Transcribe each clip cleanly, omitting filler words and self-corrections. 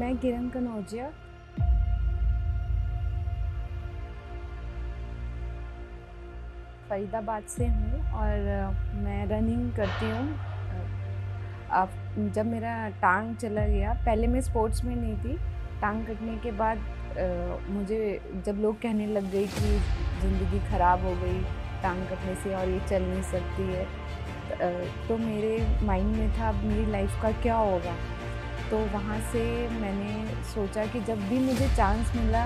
मैं किरण कनौजिया फरीदाबाद से हूँ और मैं रनिंग करती हूँ। अब जब मेरा टांग चला गया, पहले मैं स्पोर्ट्स में नहीं थी। टांग कटने के बाद मुझे जब लोग कहने लग गई कि ज़िंदगी ख़राब हो गई टांग कटने से और ये चल नहीं सकती है, तो मेरे माइंड में था अब मेरी लाइफ का क्या होगा। तो वहाँ से मैंने सोचा कि जब भी मुझे चांस मिला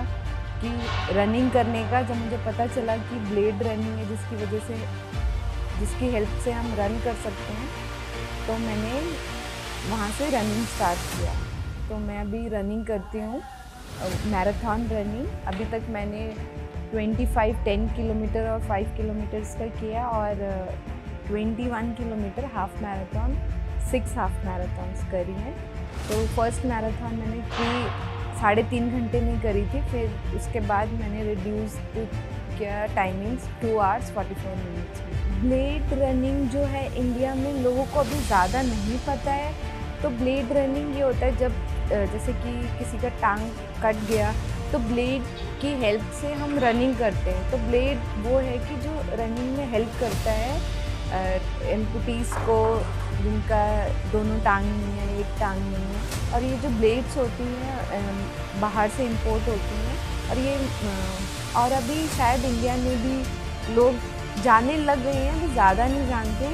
कि रनिंग करने का, जब मुझे पता चला कि ब्लेड रनिंग है जिसकी हेल्प से हम रन कर सकते हैं, तो मैंने वहाँ से रनिंग स्टार्ट किया। तो मैं अभी रनिंग करती हूँ, मैराथन रनिंग। अभी तक मैंने 10 किलोमीटर और 5 किलोमीटर्स का किया और 21 kilometre half marathon, 6 half marathons करी हैं। तो फर्स्ट मैराथन मैंने 3.5 घंटे में करी थी, फिर उसके बाद मैंने रिड्यूस किया टाइमिंग्स 2 hours 44 minutes में। ब्लेड रनिंग जो है इंडिया में लोगों को अभी ज़्यादा नहीं पता है। तो ब्लेड रनिंग ये होता है जब जैसे कि किसी का टांग कट गया तो ब्लेड की हेल्प से हम रनिंग करते हैं। तो ब्लेड वो है कि जो रनिंग में हेल्प करता है एम्पुटीज़ को, जिनका दोनों टांग नहीं है, एक टांग नहीं है। और ये जो ब्लेड्स होती हैं बाहर से इंपोर्ट होती हैं, और ये और अभी शायद इंडिया में भी लोग जानने लग गए हैं, अभी ज़्यादा नहीं जानते।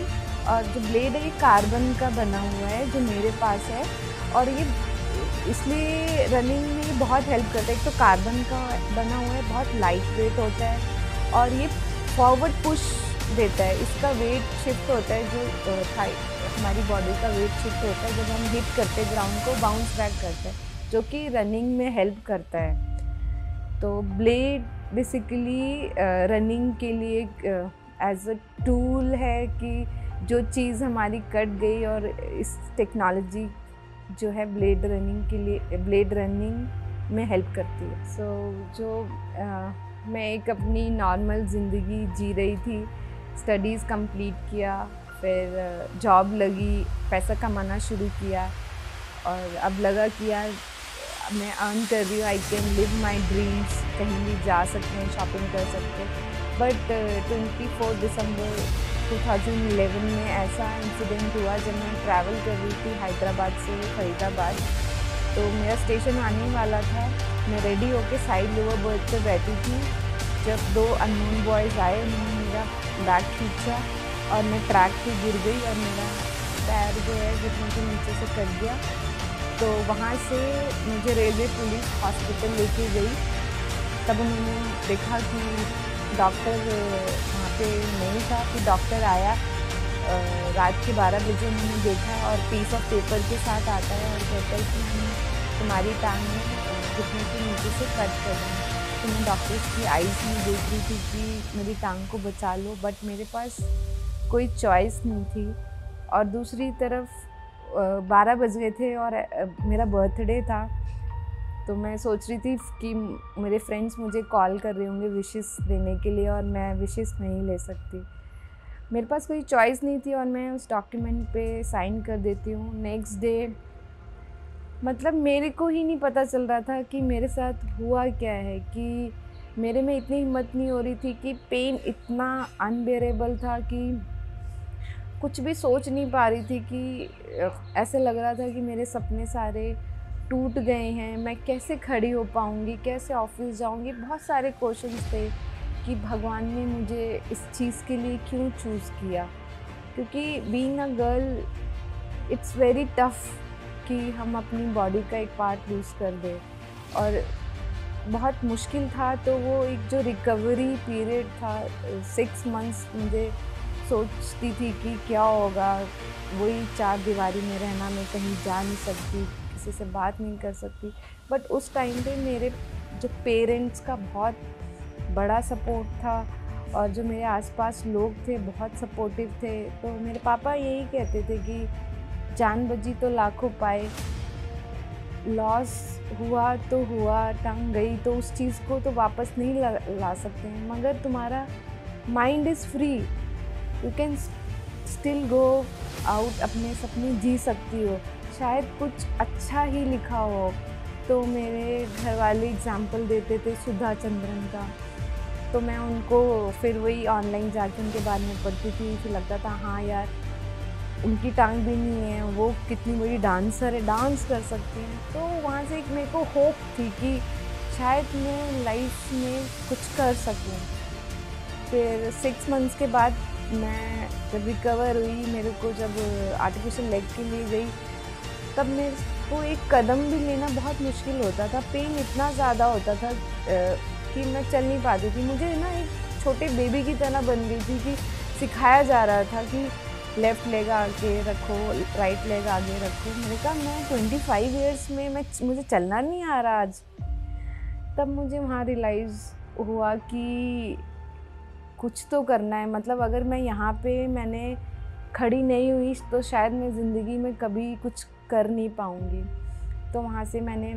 और जो ब्लेड है ये कार्बन का बना हुआ है जो मेरे पास है, और ये इसलिए रनिंग में बहुत हेल्प करता है। एक तो कार्बन का बना हुआ है, बहुत लाइट वेट होता है और ये फॉरवर्ड पुश देता है। इसका वेट शिफ्ट होता है, जो हमारी बॉडी का वेट शिफ्ट होता है जब हम हिट करते हैं ग्राउंड को, बाउंस बैक करता है, जो कि रनिंग में हेल्प करता है। तो ब्लेड बेसिकली रनिंग के लिए एज अ टूल है कि जो चीज़ हमारी कट गई, और इस टेक्नोलॉजी जो है ब्लेड रनिंग में हेल्प करती है। मैं एक अपनी नॉर्मल ज़िंदगी जी रही थी, स्टडीज़ कंप्लीट किया, फिर जॉब लगी, पैसा कमाना शुरू किया, और अब लगा कि यार मैं अर्न कर रही हूँ, I can live my dreams, कहीं भी जा सकते हैं, शॉपिंग कर सकते हैं। बट 24 दिसंबर 2011 में ऐसा इंसिडेंट हुआ जब मैं ट्रैवल कर रही थी हैदराबाद से फरीदाबाद। तो मेरा स्टेशन आने वाला था, मैं रेडी होके साइड लोअर बर्थ पे बैठी थी, जब 2 अननोन बॉयज़ आए, उन्होंने मेरा बैग खींचा और मैं ट्रैक पे गिर गई और मेरा पैर जो है घुटने के नीचे से कट गया। तो वहाँ से मुझे रेलवे पुलिस हॉस्पिटल लेके गई। तब उन्होंने देखा कि डॉक्टर वहाँ पे नहीं था, कि डॉक्टर आया रात के 12 बजे। उन्होंने देखा और पीस ऑफ पेपर के साथ आता है और कहता है कि हम तुम्हारी टांग में घुटने के नीचे से कट कर रहे हैं। तो मैं डॉक्टर्स की आईज़ में देख रही थी कि मेरी टांग को बचा लो, बट मेरे पास कोई चॉइस नहीं थी। और दूसरी तरफ 12 बज गए थे और मेरा बर्थडे था। तो मैं सोच रही थी कि मेरे फ्रेंड्स मुझे कॉल कर रहे होंगे विशेस देने के लिए, और मैं विशेस नहीं ले सकती। मेरे पास कोई चॉइस नहीं थी और मैं उस डॉक्यूमेंट पे साइन कर देती हूँ। नेक्स्ट डे मतलब मेरे को ही नहीं पता चल रहा था कि मेरे साथ हुआ क्या है, कि मेरे में इतनी हिम्मत नहीं हो रही थी, कि पेन इतना अनबेरेबल था कि कुछ भी सोच नहीं पा रही थी। कि ऐसे लग रहा था कि मेरे सपने सारे टूट गए हैं, मैं कैसे खड़ी हो पाऊँगी, कैसे ऑफिस जाऊँगी। बहुत सारे क्वेश्चंस थे कि भगवान ने मुझे इस चीज़ के लिए क्यों चूज़ किया, क्योंकि being a girl it's very tough कि हम अपनी बॉडी का एक पार्ट लूज़ कर दें, और बहुत मुश्किल था। तो वो एक जो रिकवरी पीरियड था 6 मंथ्स, मुझे सोचती थी कि क्या होगा, वही 4 दीवारी में रहना, मैं कहीं जा नहीं सकती, किसी से बात नहीं कर सकती। बट उस टाइम पे मेरे जो पेरेंट्स का बहुत बड़ा सपोर्ट था, और जो मेरे आसपास लोग थे बहुत सपोर्टिव थे। तो मेरे पापा यही कहते थे कि जान बची तो लाखों पाए, लॉस हुआ तो हुआ, टांग गई तो उस चीज़ को तो वापस नहीं ला सकते हैं, मगर तुम्हारा mind is free, you can still go out, अपने सपने जी सकती हो। शायद कुछ अच्छा ही लिखा हो तो मेरे घर वाले एग्जाम्पल देते थे सुधा चंद्रन का, तो मैं उनको फिर वही ऑनलाइन जाके उनके बारे में पढ़ती थी। फिर लगता था हाँ यार, उनकी टांग भी नहीं है, वो कितनी बड़ी डांसर है, डांस कर सकती हैं। तो वहाँ से एक मेरे को होप थी कि शायद मैं लाइफ में कुछ कर सकूँ। फिर 6 मंथ्स के बाद मैं जब रिकवर हुई, मेरे को जब आर्टिफिशियल लेग के लिए गई, तब मेरे को एक कदम भी लेना बहुत मुश्किल होता था। पेन इतना ज़्यादा होता था कि मैं चल नहीं पाती थी। मुझे ना एक छोटे बेबी की तरह बन गई थी कि सिखाया जा रहा था कि लेफ़्ट लेग आगे रखो, राइट लेग आगे रखो। मैंने कहा मैं 25 ईयर्स में मुझे चलना नहीं आ रहा आज। तब मुझे वहाँ रियलाइज़ हुआ कि कुछ तो करना है। मतलब अगर मैं यहाँ पे मैंने खड़ी नहीं हुई तो शायद मैं ज़िंदगी में कभी कुछ कर नहीं पाऊँगी। तो वहाँ से मैंने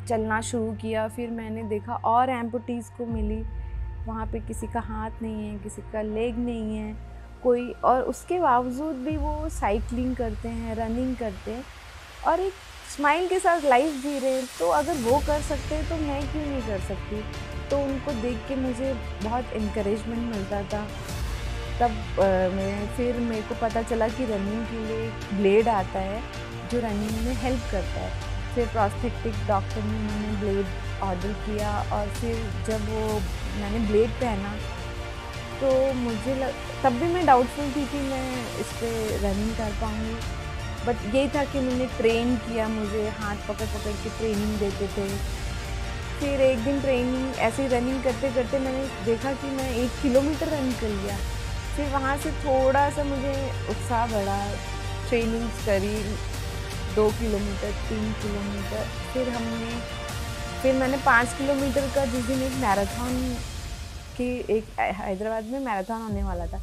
चलना शुरू किया। फिर मैंने देखा और एम्पुटीज़ को मिली, वहाँ पे किसी का हाथ नहीं है, किसी का लेग नहीं है कोई, और उसके बावजूद भी वो साइकिलिंग करते हैं, रनिंग करते हैं और एक स्माइल के साथ लाइफ जी रहे हैं। तो अगर वो कर सकते हैं तो मैं क्यों नहीं कर सकती। तो उनको देख के मुझे बहुत इनकरेजमेंट मिलता था। तब फिर मेरे को पता चला कि रनिंग के लिए एक ब्लेड आता है जो रनिंग में हेल्प करता है। फिर प्रोस्थेटिक डॉक्टर ने मैंने ब्लेड ऑर्डर किया और फिर जब मैंने ब्लेड पहना तो तब भी मैं डाउटफुल थी कि मैं इस पर रनिंग कर पाऊँगी। बट यही था कि मैंने ट्रेन किया, मुझे हाथ पकड़ पकड़ के ट्रेनिंग देते थे। फिर एक दिन ट्रेनिंग ऐसे ही रनिंग करते करते मैंने देखा कि मैं 1 किलोमीटर रन कर लिया। फिर वहाँ से थोड़ा सा मुझे उत्साह बढ़ा, ट्रेनिंग्स करी 2 किलोमीटर, 3 किलोमीटर। फिर मैंने 5 किलोमीटर का, जिस दिन एक मैराथन की एक हैदराबाद में मैराथन होने वाला था,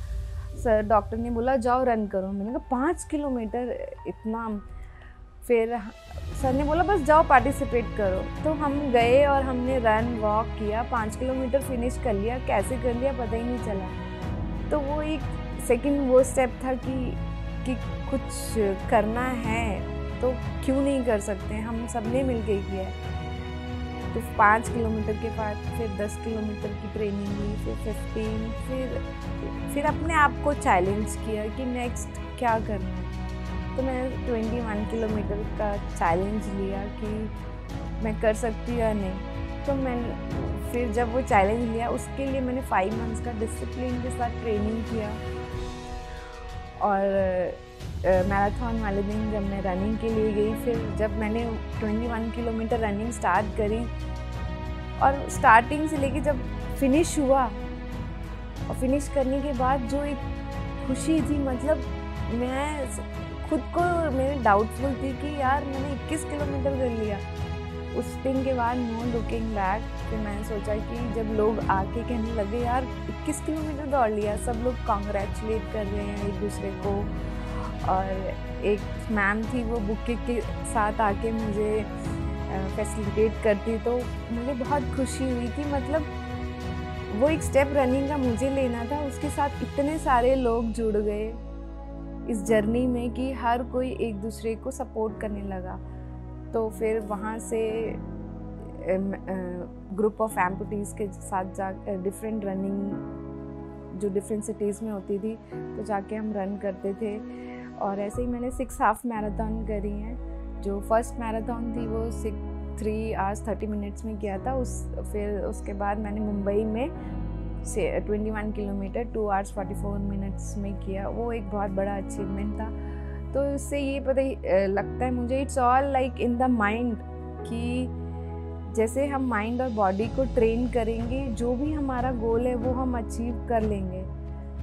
सर डॉक्टर ने बोला जाओ रन करो। मैंने कहा 5 किलोमीटर इतना। फिर सर ने बोला बस जाओ पार्टिसिपेट करो। तो हम गए और हमने रन वॉक किया, 5 किलोमीटर फिनिश कर लिया। कैसे कर लिया पता ही नहीं चला। तो वो एक सेकंड वो स्टेप था कि कुछ करना है तो क्यों नहीं कर सकते, हम सब ने मिल के किया। तो 5 किलोमीटर के बाद फिर 10 किलोमीटर की ट्रेनिंग ली, फिर 15, फिर अपने आप को चैलेंज किया कि नेक्स्ट क्या करना है। तो मैंने 21 किलोमीटर का चैलेंज लिया कि मैं कर सकती हूँ या नहीं। तो मैंने फिर जब वो चैलेंज लिया उसके लिए मैंने 5 मंथ्स का डिसिप्लिन के साथ ट्रेनिंग किया। और मैराथन वाले दिन जब मैं रनिंग के लिए गई, फिर जब मैंने 21 किलोमीटर रनिंग स्टार्ट करी और स्टार्टिंग से लेके जब फिनिश हुआ और फिनिश करने के बाद जो एक खुशी थी, मतलब मैं खुद को मेरे डाउटफुल थी कि यार मैंने 21 किलोमीटर कर लिया। उस दिन के बाद नो लुकिंग बैक। फिर मैंने सोचा कि जब लोग आके कहने लगे यार 21 किलोमीटर दौड़ लिया, सब लोग कॉन्ग्रेचुलेट कर रहे हैं एक दूसरे को। और एक मैम थी वो बुके के साथ आके मुझे फैसिलिटेट करती, तो मुझे बहुत खुशी हुई कि मतलब वो एक स्टेप रनिंग का मुझे लेना था, उसके साथ इतने सारे लोग जुड़ गए इस जर्नी में कि हर कोई एक दूसरे को सपोर्ट करने लगा। तो फिर वहाँ से ग्रुप ऑफ एम्पुटीज़ के साथ जा डिफरेंट रनिंग जो डिफरेंट सिटीज़ में होती थी तो जाके हम रन करते थे। और ऐसे ही मैंने 6 हाफ मैराथन करी हैं। जो फर्स्ट मैराथन थी वो 3 hours 30 minutes में किया था। फिर उसके बाद मैंने मुंबई में 21 किलोमीटर 2 hours 44 minutes में किया। वो एक बहुत बड़ा अचीवमेंट था। तो इससे ये पता लगता है मुझे, it's all like in the mind, कि जैसे हम माइंड और बॉडी को ट्रेन करेंगे, जो भी हमारा गोल है वो हम अचीव कर लेंगे।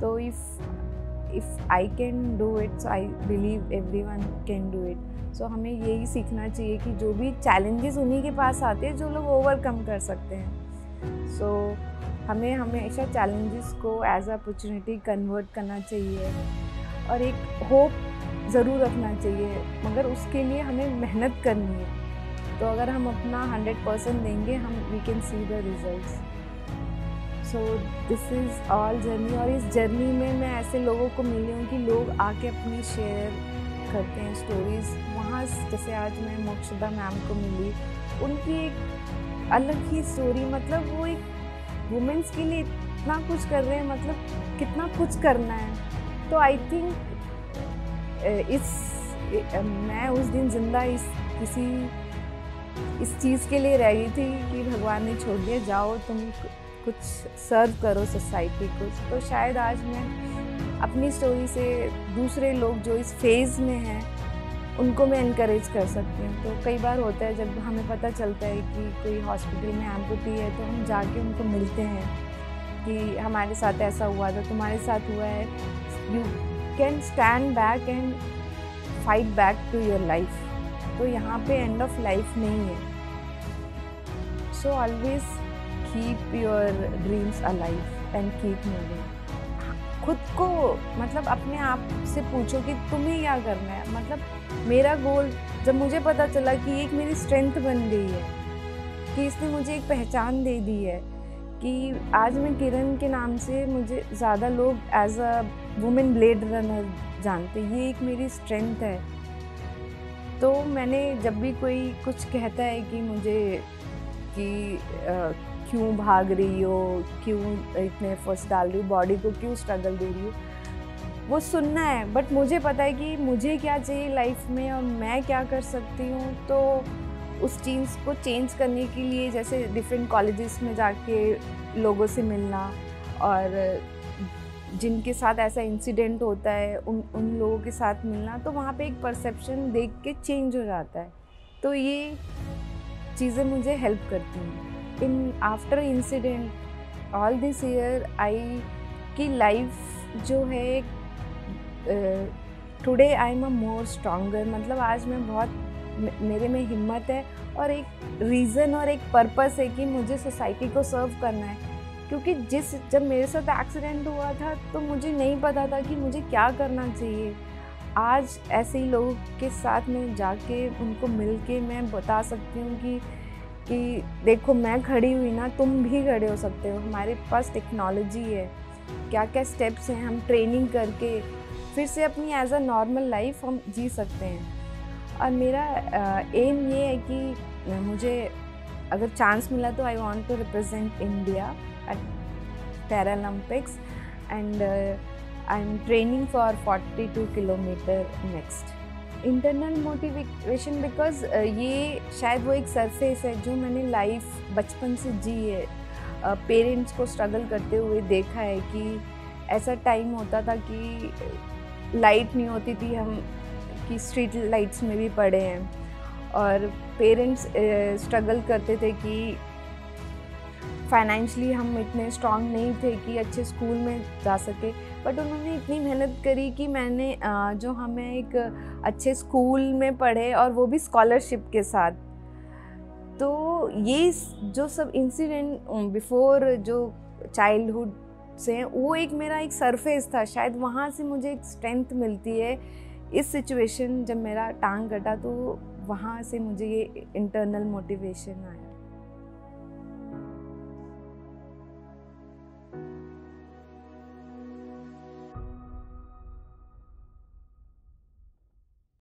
तो if I can do it, so I believe everyone can do it. So हमें यही सीखना चाहिए कि जो भी चैलेंजेस उन्हीं के पास आते हैं जो लोग ओवरकम कर सकते हैं। सो हमें हमेशा चैलेंजेस को एज अपॉर्चुनिटी कन्वर्ट करना चाहिए और एक होप ज़रूर रखना चाहिए, मगर उसके लिए हमें मेहनत करनी है। तो अगर हम अपना 100% देंगे, हम we can see the results. So this is all journey. और इस जर्नी में मैं ऐसे लोगों को मिली हूँ कि लोग आके अपनी शेयर करते हैं स्टोरीज़, वहाँ जैसे आज मैं मोक्षदा मैम को मिली, उनकी एक अलग ही स्टोरी, मतलब वो एक वुमेन्स के लिए इतना कुछ कर रहे हैं, मतलब कितना कुछ करना है। तो आई थिंक मैं उस दिन ज़िंदा इस चीज़ के लिए रह गई थी कि भगवान ने छोड़ दिया, जाओ तुम कुछ सर्व करो सोसाइटी को। तो शायद आज मैं अपनी स्टोरी से दूसरे लोग जो इस फेज़ में हैं उनको मैं इनकरेज कर सकती हूँ। तो कई बार होता है जब हमें पता चलता है कि कोई हॉस्पिटल में एम्पुटी है, तो हम जाके उनको मिलते हैं कि हमारे साथ ऐसा हुआ था, तुम्हारे साथ हुआ है, you can stand back and fight back to your life. तो यहाँ पे एंड ऑफ लाइफ नहीं है। So always keep your dreams alive and keep moving. खुद को मतलब अपने आप से पूछो कि तुम्हें क्या करना है। मतलब मेरा गोल, जब मुझे पता चला कि एक मेरी स्ट्रेंथ बन गई है, कि इसने मुझे एक पहचान दे दी है, कि आज मैं किरण के नाम से मुझे ज़्यादा लोग as a women blade runner जानते, ये एक मेरी स्ट्रेंथ है। तो मैंने जब भी कोई कुछ कहता है कि मुझे कि क्यों भाग रही हो, क्यों इतने एफर्ट्स डाल रही हो, बॉडी को क्यों स्ट्रगल दे रही हो, वो सुनना है। बट मुझे पता है कि मुझे क्या चाहिए लाइफ में और मैं क्या कर सकती हूँ। तो उस चीज़ को चेंज करने के लिए जैसे डिफरेंट कॉलेजेस में जाके लोगों से मिलना, और जिनके साथ ऐसा इंसिडेंट होता है उन लोगों के साथ मिलना, तो वहाँ पे एक परसेप्शन देख के चेंज हो जाता है। तो ये चीज़ें मुझे हेल्प करती हैं। In after incident all this year I की लाइफ जो है, today I am a more stronger. मतलब आज मैं बहुत, मेरे में हिम्मत है और एक रीज़न और एक पर्पस है कि मुझे सोसाइटी को सर्व करना है। क्योंकि जब मेरे साथ एक्सीडेंट हुआ था तो मुझे नहीं पता था कि मुझे क्या करना चाहिए। आज ऐसे ही लोगों के साथ में जाके उनको मिल के मैं बता सकती हूँ कि देखो मैं खड़ी हुई ना, तुम भी खड़े हो सकते हो। हमारे पास टेक्नोलॉजी है, क्या क्या स्टेप्स हैं, हम ट्रेनिंग करके फिर से अपनी एज अ नॉर्मल लाइफ हम जी सकते हैं। और मेरा एम ये है कि मुझे अगर चांस मिला तो I want to represent India at Paralympics, and I'm training for 42 kilometer next. Internal motivation because ये शायद वो एक सरफेस है जो मैंने लाइफ बचपन से जी है। पेरेंट्स को स्ट्रगल करते हुए देखा है कि ऐसा टाइम होता था कि लाइट नहीं होती थी, हम कि स्ट्रीट लाइट्स में भी पड़े हैं, और पेरेंट्स स्ट्रगल करते थे कि फाइनेंशियली हम इतने स्ट्रांग नहीं थे कि अच्छे स्कूल में जा सके। बट उन्होंने इतनी मेहनत करी कि मैंने जो हमें एक अच्छे स्कूल में पढ़े, और वो भी स्कॉलरशिप के साथ। तो ये जो सब इंसिडेंट बिफोर जो चाइल्डहुड से हैं, वो एक मेरा एक सरफेस था। शायद वहाँ से मुझे एक स्ट्रेंथ मिलती है। इस सिचुएशन जब मेरा टांग कटा तो वहाँ से मुझे ये इंटरनल मोटिवेशन आया।